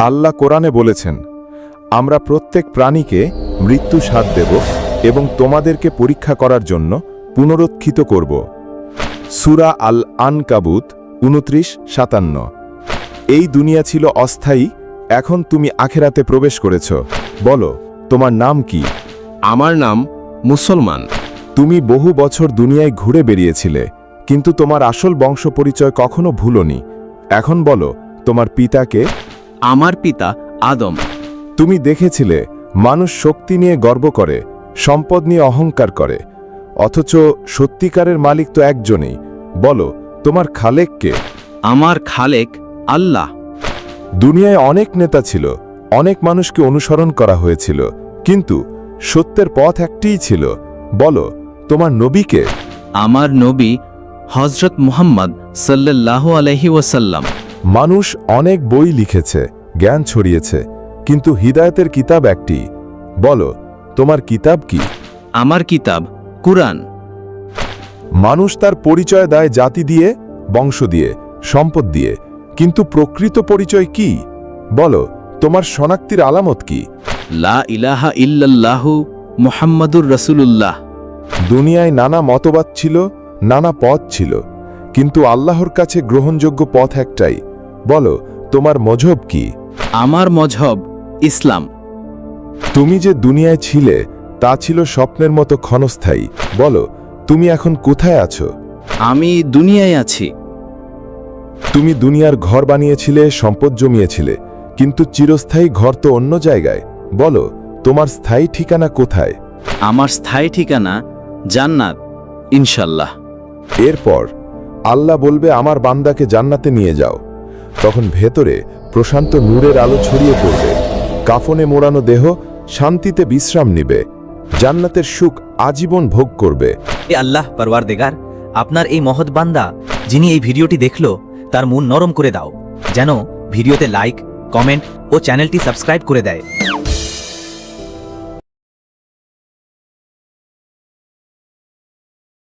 আল্লাহ কোরআনে বলেছেন, আমরা প্রত্যেক প্রাণীকে মৃত্যু স্বাদ দেব এবং তোমাদেরকে পরীক্ষা করার জন্য পুনরুত্থিত করব। সূরা আল আনকাবুত ২৯-৫৭। এই দুনিয়া ছিল অস্থায়ী, এখন তুমি আখেরাতে প্রবেশ করেছ। বলো, তোমার নাম কি? আমার নাম মুসলমান। তুমি বহু বছর দুনিয়ায় ঘুরে বেরিয়েছিলে, কিন্তু তোমার আসল বংশ পরিচয় কখনো ভুলোনি। এখন বলো, তোমার পিতাকে? আমার পিতা আদম। তুমি দেখেছিলে মানুষ শক্তি নিয়ে গর্ব করে, সম্পদ নিয়ে অহংকার করে, অথচ সত্যিকারের মালিক তো একজনই। বলো, তোমার খালেক কে? আমার খালেক আল্লাহ। দুনিয়ায় অনেক নেতা ছিল, অনেক মানুষকে অনুসরণ করা হয়েছিল, কিন্তু সত্যের পথ একটিই ছিল। বলো, তোমার নবীকে? আমার নবী হযরত মুহাম্মদ সাল্লাল্লাহু আলাইহি ওয়াসাল্লাম। মানুষ অনেক বই লিখেছে, জ্ঞান ছড়িয়েছে, কিন্তু হিদায়াতের কিতাব একটি। বলো, তোমার কিতাব কি? আমার কিতাব কুরআন। মানুষ তার পরিচয় দেয় জাতি দিয়ে, বংশ দিয়ে, সম্পদ দিয়ে, কিন্তু প্রকৃত পরিচয় কি? বলো, তোমার শনাক্তির আলামত কি? লা ইলাহা ইল্লাল্লাহু মুহাম্মাদুর রাসূলুল্লাহ। দুনিয়ায় নানা মতবাদ ছিল, নানা পথ ছিল, কিন্তু আল্লাহর কাছে গ্রহণযোগ্য পথ একটাই। বলো, তোমার মজহব কি? আমার মজহব ইসলাম। তুমি যে দুনিয়ায় ছিলে তা ছিল স্বপ্নের মতো ক্ষণস্থায়ী। বলো, তুমি এখন কোথায় আছো? আমি দুনিয়ায় আছি। তুমি দুনিয়ার ঘর বানিয়েছিলে, সম্পদ জমিয়েছিলে, কিন্তু চিরস্থায়ী ঘর তো অন্য জায়গায়। বলো, তোমার স্থায়ী ঠিকানা কোথায়? আমার স্থায়ী ঠিকানা জান্নাত, ইনশাল্লাহ। এরপর আল্লাহ বলবে, আমার বান্দাকে জান্নাতে নিয়ে যাও। তখন ভেতরে প্রশান্ত নূরের আলো ছড়িয়ে পড়বে, কাফনে মোড়ানো দেহ শান্তিতে বিশ্রাম নিবে, জান্নাতের সুখ আজীবন ভোগ করবে। এ আল্লাহ পরওয়ারদিগার, আপনার এই মহৎ বান্দা যিনি এই ভিডিওটি দেখল তার মন নরম করে দাও, যেন ভিডিওতে লাইক, কমেন্ট ও চ্যানেলটি সাবস্ক্রাইব করে দেয়।